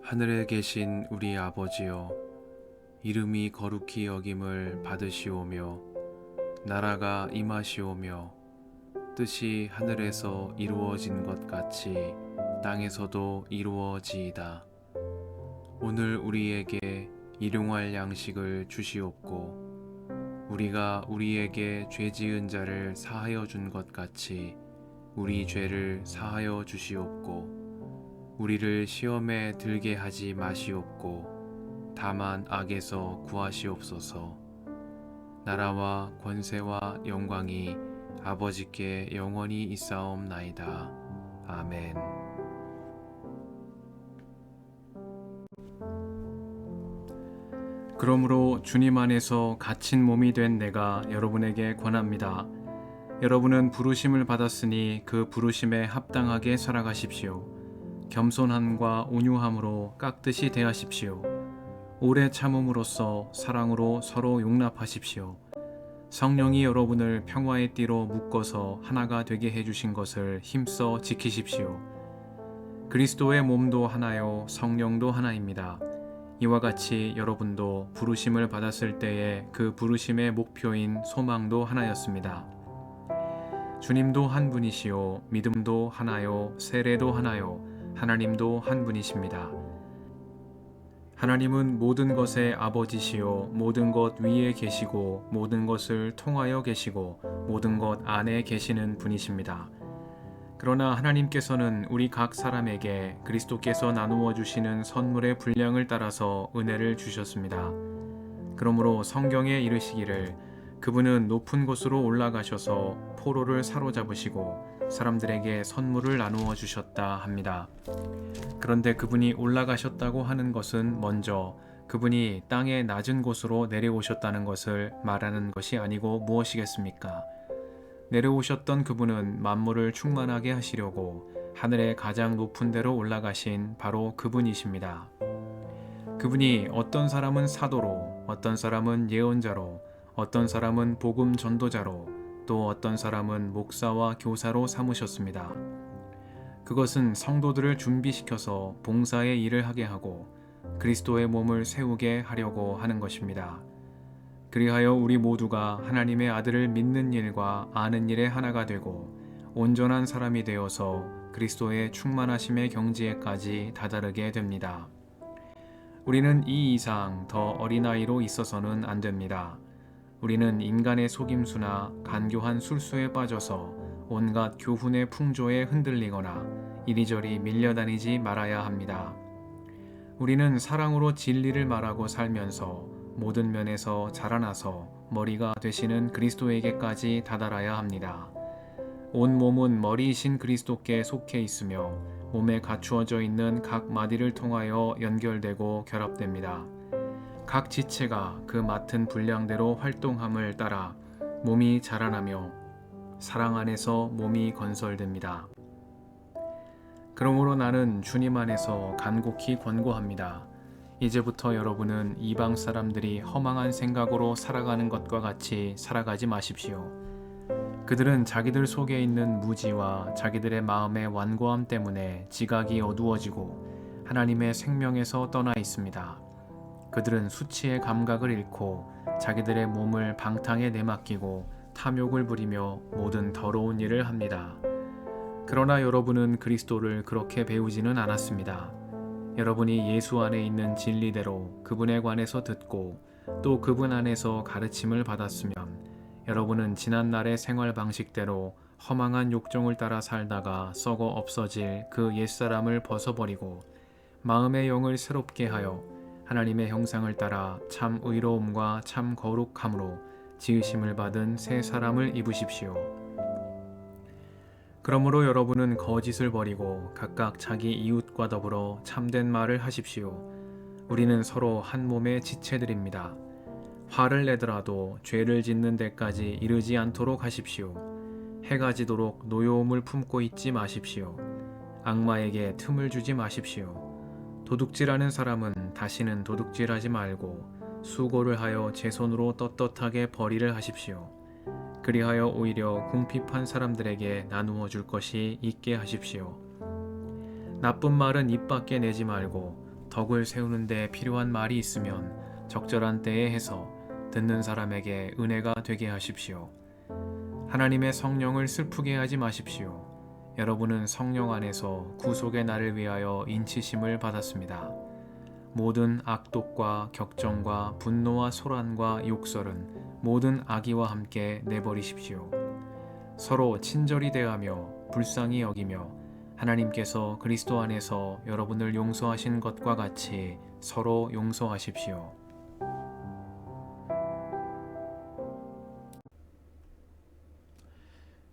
하늘에 계신 우리 아버지여, 이름이 거룩히 여김을 받으시오며 나라가 임하시오며 뜻이 하늘에서 이루어진 것 같이 땅에서도 이루어지이다. 오늘 우리에게 일용할 양식을 주시옵고 우리가 우리에게 죄 지은 자를 사하여 준 것 같이 우리 죄를 사하여 주시옵고 우리를 시험에 들게 하지 마시옵고 다만 악에서 구하시옵소서. 나라와 권세와 영광이 아버지께 영원히 있사옵나이다. 아멘. 그러므로 주님 안에서 갇힌 몸이 된 내가 여러분에게 권합니다. 여러분은 부르심을 받았으니 그 부르심에 합당하게 살아가십시오. 겸손함과 온유함으로 깍듯이 대하십시오. 오래 참음으로써 사랑으로 서로 용납하십시오. 성령이 여러분을 평화의 띠로 묶어서 하나가 되게 해주신 것을 힘써 지키십시오. 그리스도의 몸도 하나요 성령도 하나입니다. 이와 같이 여러분도 부르심을 받았을 때에 그 부르심의 목표인 소망도 하나였습니다. 주님도 한 분이시요 믿음도 하나요 세례도 하나요 하나님도 한 분이십니다. 하나님은 모든 것의 아버지시요 모든 것 위에 계시고 모든 것을 통하여 계시고 모든 것 안에 계시는 분이십니다. 그러나 하나님께서는 우리 각 사람에게 그리스도께서 나누어 주시는 선물의 분량을 따라서 은혜를 주셨습니다. 그러므로 성경에 이르시기를 그분은 높은 곳으로 올라가셔서 포로를 사로잡으시고 사람들에게 선물을 나누어 주셨다 합니다. 그런데 그분이 올라가셨다고 하는 것은 먼저 그분이 땅의 낮은 곳으로 내려오셨다는 것을 말하는 것이 아니고 무엇이겠습니까? 내려오셨던 그분은 만물을 충만하게 하시려고 하늘의 가장 높은 데로 올라가신 바로 그분이십니다. 그분이 어떤 사람은 사도로, 어떤 사람은 예언자로, 어떤 사람은 복음 전도자로, 또 어떤 사람은 목사와 교사로 삼으셨습니다. 그것은 성도들을 준비시켜서 봉사의 일을 하게 하고 그리스도의 몸을 세우게 하려고 하는 것입니다. 그리하여 우리 모두가 하나님의 아들을 믿는 일과 아는 일에 하나가 되고 온전한 사람이 되어서 그리스도의 충만하심의 경지에까지 다다르게 됩니다. 우리는 이 이상 더 어린아이로 있어서는 안 됩니다. 우리는 인간의 속임수나 간교한 술수에 빠져서 온갖 교훈의 풍조에 흔들리거나 이리저리 밀려다니지 말아야 합니다. 우리는 사랑으로 진리를 말하고 살면서 모든 면에서 자라나서 머리가 되시는 그리스도에게까지 다다라야 합니다. 온 몸은 머리이신 그리스도께 속해 있으며 몸에 갖추어져 있는 각 마디를 통하여 연결되고 결합됩니다. 각 지체가 그 맡은 분량대로 활동함을 따라 몸이 자라나며 사랑 안에서 몸이 건설됩니다. 그러므로 나는 주님 안에서 간곡히 권고합니다. 이제부터 여러분은 이방 사람들이 허망한 생각으로 살아가는 것과 같이 살아가지 마십시오. 그들은 자기들 속에 있는 무지와 자기들의 마음의 완고함 때문에 지각이 어두워지고 하나님의 생명에서 떠나 있습니다. 그들은 수치의 감각을 잃고 자기들의 몸을 방탕에 내맡기고 탐욕을 부리며 모든 더러운 일을 합니다. 그러나 여러분은 그리스도를 그렇게 배우지는 않았습니다. 여러분이 예수 안에 있는 진리대로 그분에 관해서 듣고 또 그분 안에서 가르침을 받았으면 여러분은 지난날의 생활 방식대로 허망한 욕정을 따라 살다가 썩어 없어질 그 옛사람을 벗어버리고 마음의 영을 새롭게 하여 하나님의 형상을 따라 참 의로움과 참 거룩함으로 지으심을 받은 새 사람을 입으십시오. 그러므로 여러분은 거짓을 버리고 각각 자기 이웃과 더불어 참된 말을 하십시오. 우리는 서로 한 몸의 지체들입니다. 화를 내더라도 죄를 짓는 데까지 이르지 않도록 하십시오. 해가 지도록 노여움을 품고 있지 마십시오. 악마에게 틈을 주지 마십시오. 도둑질하는 사람은 다시는 도둑질하지 말고 수고를 하여 제 손으로 떳떳하게 벌이를 하십시오. 그리하여 오히려 궁핍한 사람들에게 나누어 줄 것이 있게 하십시오. 나쁜 말은 입 밖에 내지 말고 덕을 세우는 데 필요한 말이 있으면 적절한 때에 해서 듣는 사람에게 은혜가 되게 하십시오. 하나님의 성령을 슬프게 하지 마십시오. 여러분은 성령 안에서 구속의 날을 위하여 인치심을 받았습니다. 모든 악독과 격정과 분노와 소란과 욕설은 모든 악의와 함께 내버리십시오. 서로 친절히 대하며 불쌍히 여기며 하나님께서 그리스도 안에서 여러분을 용서하신 것과 같이 서로 용서하십시오.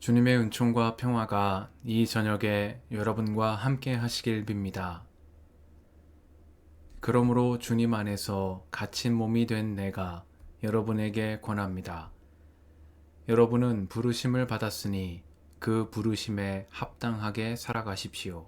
주님의 은총과 평화가 이 저녁에 여러분과 함께 하시길 빕니다. 그러므로 주님 안에서 갇힌 몸이 된 내가 여러분에게 권합니다. 여러분은 부르심을 받았으니 그 부르심에 합당하게 살아가십시오.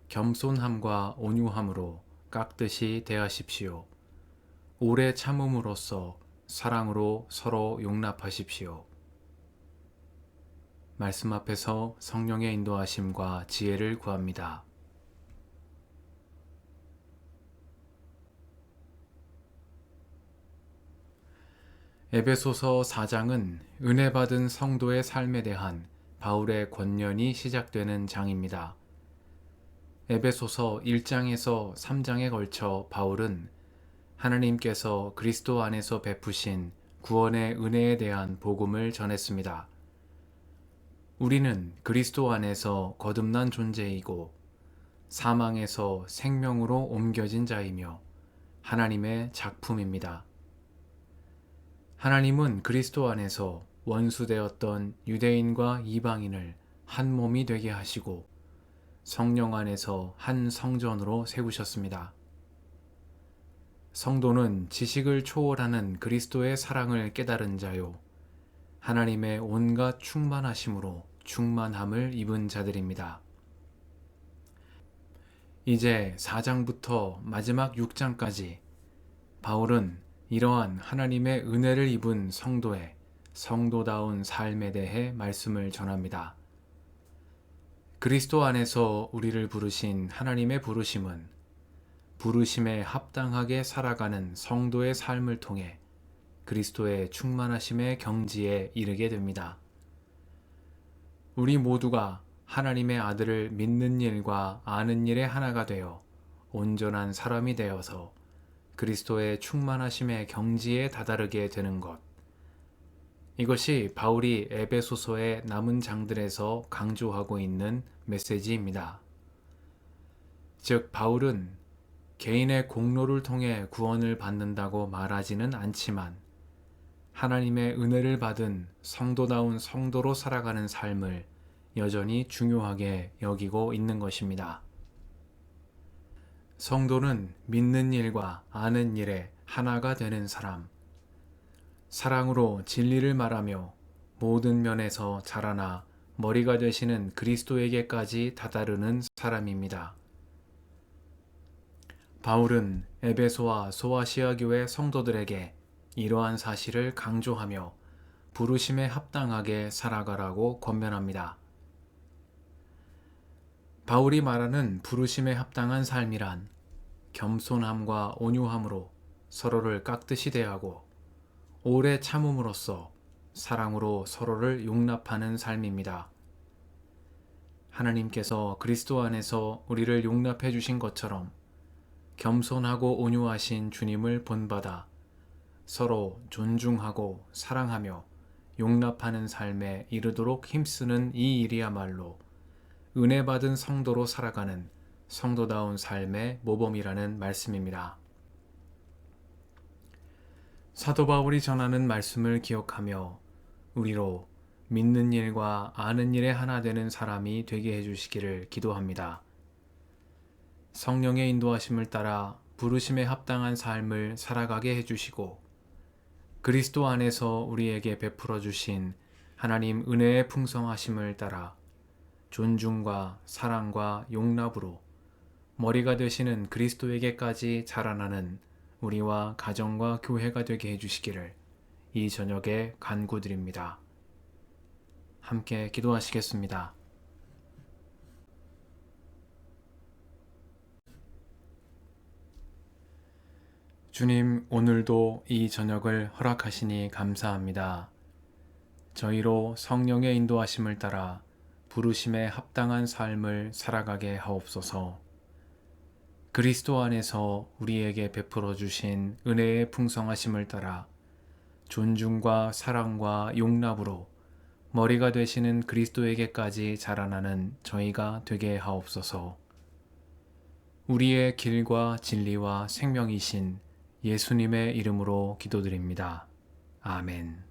겸손함과 온유함으로 깍듯이 대하십시오. 오래 참음으로써 사랑으로 서로 용납하십시오. 말씀 앞에서 성령의 인도하심과 지혜를 구합니다. 에베소서 4장은 은혜 받은 성도의 삶에 대한 바울의 권면이 시작되는 장입니다. 에베소서 1장에서 3장에 걸쳐 바울은 하나님께서 그리스도 안에서 베푸신 구원의 은혜에 대한 복음을 전했습니다. 우리는 그리스도 안에서 거듭난 존재이고 사망에서 생명으로 옮겨진 자이며 하나님의 작품입니다. 하나님은 그리스도 안에서 원수되었던 유대인과 이방인을 한 몸이 되게 하시고 성령 안에서 한 성전으로 세우셨습니다. 성도는 지식을 초월하는 그리스도의 사랑을 깨달은 자요, 하나님의 온갖 충만하심으로 충만함을 입은 자들입니다. 이제 4장부터 마지막 6장까지 바울은 이러한 하나님의 은혜를 입은 성도의 성도다운 삶에 대해 말씀을 전합니다. 그리스도 안에서 우리를 부르신 하나님의 부르심은 부르심에 합당하게 살아가는 성도의 삶을 통해 그리스도의 충만하심의 경지에 이르게 됩니다. 우리 모두가 하나님의 아들을 믿는 일과 아는 일에 하나가 되어 온전한 사람이 되어서 그리스도의 충만하심의 경지에 다다르게 되는 것. 이것이 바울이 에베소서의 남은 장들에서 강조하고 있는 메시지입니다. 즉, 바울은 개인의 공로를 통해 구원을 받는다고 말하지는 않지만 하나님의 은혜를 받은 성도다운 성도로 살아가는 삶을 여전히 중요하게 여기고 있는 것입니다. 성도는 믿는 일과 아는 일에 하나가 되는 사람, 사랑으로 진리를 말하며 모든 면에서 자라나 머리가 되시는 그리스도에게까지 다다르는 사람입니다. 바울은 에베소와 소아시아 교회 성도들에게 이러한 사실을 강조하며 부르심에 합당하게 살아가라고 권면합니다. 바울이 말하는 부르심에 합당한 삶이란 겸손함과 온유함으로 서로를 깍듯이 대하고 오래 참음으로써 사랑으로 서로를 용납하는 삶입니다. 하나님께서 그리스도 안에서 우리를 용납해 주신 것처럼 겸손하고 온유하신 주님을 본받아 서로 존중하고 사랑하며 용납하는 삶에 이르도록 힘쓰는 이 일이야말로 은혜 받은 성도로 살아가는 성도다운 삶의 모범이라는 말씀입니다. 사도 바울이 전하는 말씀을 기억하며 우리로 믿는 일과 아는 일에 하나 되는 사람이 되게 해주시기를 기도합니다. 성령의 인도하심을 따라 부르심에 합당한 삶을 살아가게 해주시고 그리스도 안에서 우리에게 베풀어 주신 하나님 은혜의 풍성하심을 따라 존중과 사랑과 용납으로 머리가 되시는 그리스도에게까지 자라나는 우리와 가정과 교회가 되게 해주시기를 이 저녁에 간구드립니다. 함께 기도하시겠습니다. 주님, 오늘도 이 저녁을 허락하시니 감사합니다. 저희로 성령의 인도하심을 따라 부르심에 합당한 삶을 살아가게 하옵소서. 그리스도 안에서 우리에게 베풀어 주신 은혜의 풍성하심을 따라 존중과 사랑과 용납으로 머리가 되시는 그리스도에게까지 자라나는 저희가 되게 하옵소서. 우리의 길과 진리와 생명이신 예수님의 이름으로 기도드립니다. 아멘.